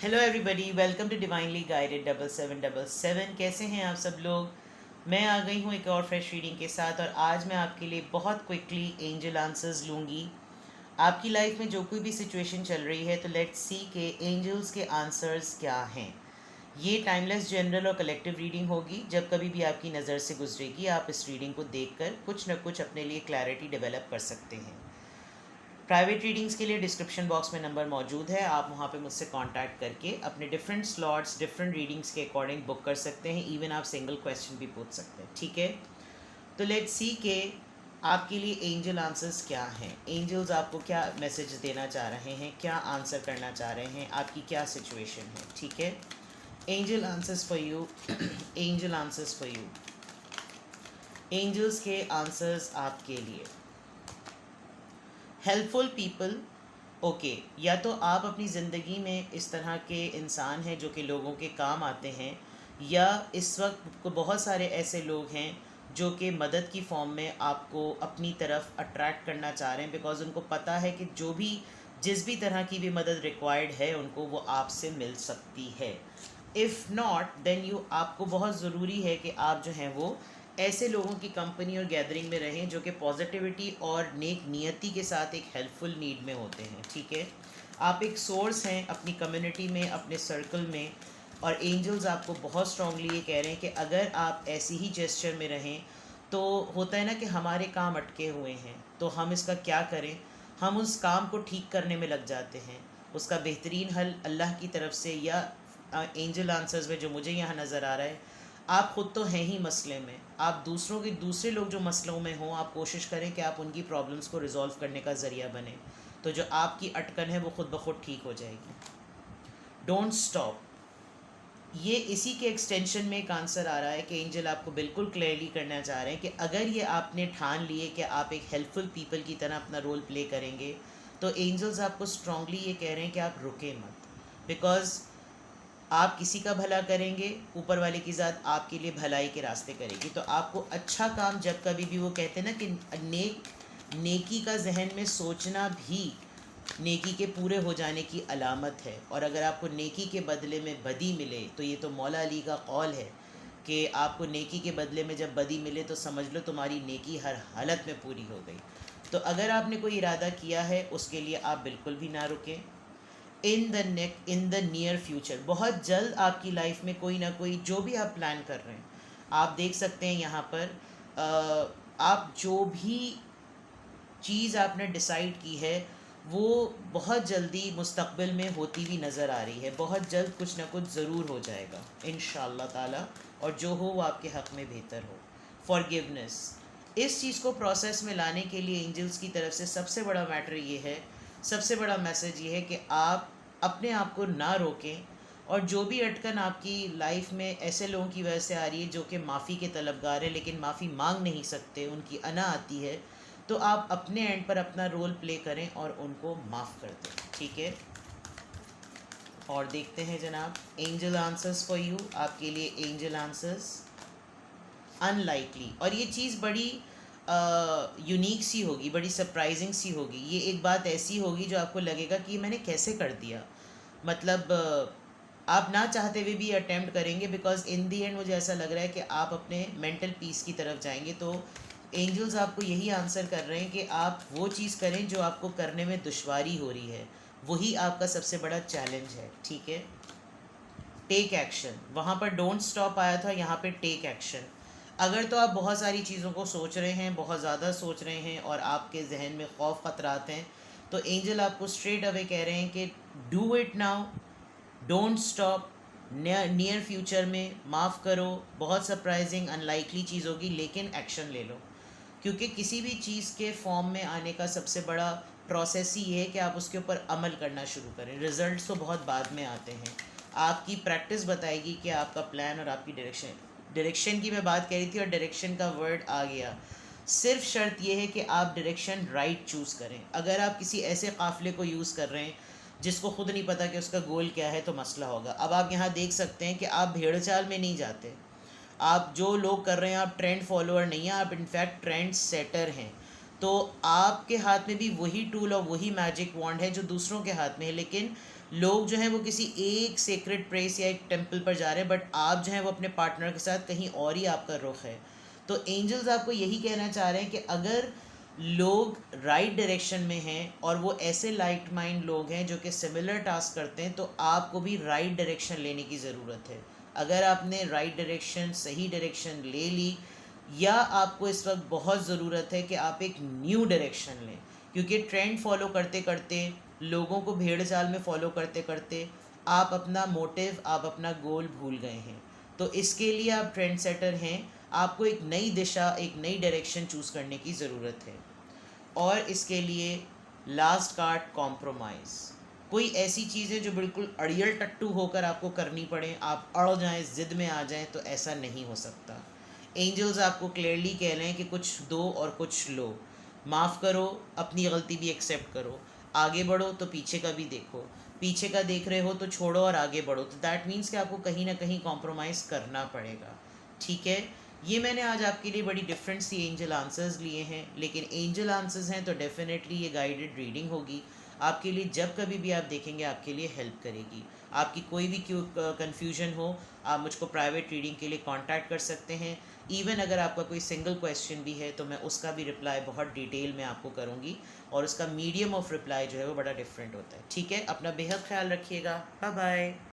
Hello everybody, welcome to divinely guided 7777। कैसे हैं आप सब लोग। मैं आ गई हूँ एक और फ्रेश रीडिंग के साथ, और आज मैं आपके लिए बहुत क्विकली एंजल आंसर्स लूँगी। आपकी लाइफ में जो कोई भी सिचुएशन चल रही है, तो लेट्स सी के एंजल्स के आंसर्स क्या हैं। ये टाइमलेस जनरल और कलेक्टिव रीडिंग होगी। जब कभी भी आपकी नज़र से गुजरेगी, आप इस रीडिंग को देखकर कुछ न कुछ अपने लिए क्लैरिटी डेवलप कर सकते हैं। प्राइवेट रीडिंग्स के लिए डिस्क्रिप्शन बॉक्स में नंबर मौजूद है, आप वहाँ पे मुझसे कांटेक्ट करके अपने डिफरेंट स्लॉट्स डिफरेंट रीडिंग्स के अकॉर्डिंग बुक कर सकते हैं। इवन आप सिंगल क्वेश्चन भी पूछ सकते हैं, ठीक है। तो लेट्स सी के आपके लिए एंजल आंसर्स क्या हैं। एंजल्स आपको क्या मैसेज देना चाह रहे हैं, क्या आंसर करना चाह रहे हैं, आपकी क्या सिचुएशन है, ठीक है। Angel answers for you angel answers for you angels के आंसर्स आपके लिए। Helpful people. ओके, या तो आप अपनी ज़िंदगी में इस तरह के इंसान हैं जो कि लोगों के काम आते हैं, या इस वक्त बहुत सारे ऐसे लोग हैं जो कि मदद की फॉर्म में आपको अपनी तरफ अट्रैक्ट करना चाह रहे हैं, बिकॉज उनको पता है कि जो भी जिस भी तरह की भी मदद रिक्वायर्ड है उनको वो आपसे मिल सकती है। इफ़ नॉट देन यू आपको बहुत ज़रूरी है कि आप जो हैं वो ऐसे लोगों की कंपनी और गैदरिंग में रहें जो कि पॉजिटिविटी और नेक नियति के साथ एक हेल्पफुल नीड में होते हैं, ठीक है। आप एक सोर्स हैं अपनी कम्युनिटी में, अपने सर्कल में, और एंजल्स आपको बहुत स्ट्रांगली ये कह रहे हैं कि अगर आप ऐसी ही जेस्चर में रहें तो होता है ना कि हमारे काम अटके हुए हैं, तो हम इसका क्या करें। हम उस काम को ठीक करने में लग जाते हैं। उसका बेहतरीन हल अल्लाह की तरफ से या एंजल आंसर्स में जो मुझे यहाँ नज़र आ रहा है, आप ख़ुद तो हैं ही मसले में, आप दूसरों के दूसरे लोग जो मसलों में हों, आप कोशिश करें कि आप उनकी प्रॉब्लम्स को रिजॉल्व करने का ज़रिया बने, तो जो आपकी अटकन है वो खुद ब खुद ठीक हो जाएगी। Don't stop. ये इसी के एक्सटेंशन में एक आंसर आ रहा है कि एंजल आपको बिल्कुल क्लियरली करना चाह रहे हैं कि अगर ये आपने ठान लिए कि आप एक हेल्पफुल पीपल की तरह अपना रोल प्ले करेंगे, तो एंजल्स आपको स्ट्रांगली ये कह रहे हैं कि आप रुके मत। बिकॉज़ आप किसी का भला करेंगे, ऊपर वाले की ज़ात आपके लिए भलाई के रास्ते करेगी। तो आपको अच्छा काम, जब कभी भी वो कहते हैं ना कि नेकी का जहन में सोचना भी नेकी के पूरे हो जाने की अलामत है। और अगर आपको नेकी के बदले में बदी मिले, तो ये तो मौला अली का कौल है कि आपको नेकी के बदले में जब बदी मिले तो समझ लो तुम्हारी नेकी हर हालत में पूरी हो गई। तो अगर आपने कोई इरादा किया है, उसके लिए आप बिल्कुल भी ना रुकें। इन द नियर फ्यूचर, बहुत जल्द आपकी लाइफ में कोई ना कोई, जो भी आप प्लान कर रहे हैं, आप देख सकते हैं यहाँ पर आप जो भी चीज़ आपने डिसाइड की है वो बहुत जल्दी मुस्तक़बिल में होती हुई नज़र आ रही है। बहुत जल्द कुछ ना कुछ ज़रूर हो जाएगा इंशाअल्लाह ताला, और जो हो वो आपके हक़ में बेहतर हो। फॉरगिवनेस, इस चीज़ को प्रोसेस में लाने के लिए एंजल्स की तरफ से सबसे बड़ा मैटर ये है, सबसे बड़ा मैसेज ये है कि आप अपने आप को ना रोकें, और जो भी अटकन आपकी लाइफ में ऐसे लोगों की वजह से आ रही है जो कि माफ़ी के तलबगार है लेकिन माफ़ी मांग नहीं सकते, उनकी अना आती है, तो आप अपने एंड पर अपना रोल प्ले करें और उनको माफ़ कर दें, ठीक है। और देखते हैं जनाब एंजल आंसर्स फॉर यू, आपके लिए एंजल आंसर्स। अनलाइकली, और ये चीज़ बड़ी यूनिक सी होगी, बड़ी सरप्राइजिंग सी होगी। ये एक बात ऐसी होगी जो आपको लगेगा कि मैंने कैसे कर दिया, मतलब आप ना चाहते हुए भी अटेम्प्ट करेंगे, बिकॉज इन दी एंड मुझे ऐसा लग रहा है कि आप अपने मेंटल पीस की तरफ जाएंगे। तो एंजल्स आपको यही आंसर कर रहे हैं कि आप वो चीज़ करें जो आपको करने में दुश्वारी हो रही है, वही आपका सबसे बड़ा चैलेंज है, ठीक है। टेक एक्शन, वहाँ पर डोंट स्टॉप आया था, यहाँ पे टेक एक्शन। अगर तो आप बहुत सारी चीज़ों को सोच रहे हैं, बहुत ज़्यादा सोच रहे हैं, और आपके जहन में खौफ ख़तरात हैं, तो एंजल आपको स्ट्रेट अवे कह रहे हैं कि do it now, don't stop. Near future में माफ़ करो, बहुत सरप्राइजिंग अनलाइकली चीज़ होगी, लेकिन एक्शन ले लो। क्योंकि किसी भी चीज़ के फॉर्म में आने का सबसे बड़ा प्रोसेस ही है कि आप उसके ऊपर अमल करना शुरू करें। रिज़ल्ट तो बहुत बाद में आते हैं, आपकी प्रैक्टिस बताएगी कि आपका प्लान और आपकी डायरेक्शन की मैं बात कह रही थी, और डायरेक्शन का वर्ड आ गया। सिर्फ शर्त यह है कि आप डायरेक्शन राइट चूज़ करें। अगर आप किसी ऐसे काफ़िले को यूज़ कर रहे हैं जिसको खुद नहीं पता कि उसका गोल क्या है, तो मसला होगा। अब आप यहाँ देख सकते हैं कि आप भेड़ चाल में नहीं जाते, आप जो लोग कर रहे हैं, आप ट्रेंड फॉलोअर नहीं हैं, आप इनफैक्ट ट्रेंड सेटर हैं। तो आपके हाथ में भी वही टूल और वही मैजिक वॉन्ड है जो दूसरों के हाथ में है, लेकिन लोग जो हैं वो किसी एक सेक्रेट प्लेस या एक टेम्पल पर जा रहे हैं, बट आप जो हैं वो अपने पार्टनर के साथ कहीं और ही आपका रुख है। तो एंजल्स आपको यही कहना चाह रहे हैं कि अगर लोग राइट डायरेक्शन में हैं और वो ऐसे लाइट माइंड लोग हैं जो कि सिमिलर टास्क करते हैं, तो आपको भी राइट डायरेक्शन लेने की ज़रूरत है। अगर आपने राइट डायरेक्शन, सही डायरेक्शन ले ली, या आपको इस वक्त बहुत ज़रूरत है कि आप एक न्यू डायरेक्शन लें, क्योंकि ट्रेंड फॉलो करते करते, लोगों को भेड़ चाल में फॉलो करते करते आप अपना मोटिव, आप अपना गोल भूल गए हैं। तो इसके लिए आप ट्रेंड सेटर हैं, आपको एक नई दिशा, एक नई डायरेक्शन चूज़ करने की ज़रूरत है। और इसके लिए लास्ट कार्ड कॉम्प्रोमाइज़। कोई ऐसी चीज़ें जो बिल्कुल अड़ियल टट्टू होकर आपको करनी पड़े, आप अड़ जाएं, ज़िद में आ जाएं, तो ऐसा नहीं हो सकता। एंजल्स आपको क्लियरली कह रहे हैं कि कुछ दो और कुछ लो, माफ़ करो, अपनी गलती भी एक्सेप्ट करो, आगे बढ़ो तो पीछे का भी देखो, पीछे का देख रहे हो तो छोड़ो और आगे बढ़ो। तो दैट मीन्स कि आपको कहीं ना कहीं कॉम्प्रोमाइज़ करना पड़ेगा। ठीक है, ये मैंने आज आपके लिए बड़ी डिफरेंट सी एंजल आंसर्स लिए हैं, लेकिन एंजल आंसर्स हैं तो डेफिनेटली ये गाइडेड रीडिंग होगी आपके लिए। जब कभी भी आप देखेंगे आपके लिए हेल्प करेगी। आपकी कोई भी क्यों कन्फ्यूजन हो, आप मुझको प्राइवेट रीडिंग के लिए कांटेक्ट कर सकते हैं। इवन अगर आपका कोई सिंगल क्वेश्चन भी है तो मैं उसका भी रिप्लाई बहुत डिटेल में आपको करूँगी, और उसका मीडियम ऑफ रिप्लाई जो है वो बड़ा डिफरेंट होता है। ठीक है, अपना बेहद ख्याल रखिएगा। Bye bye.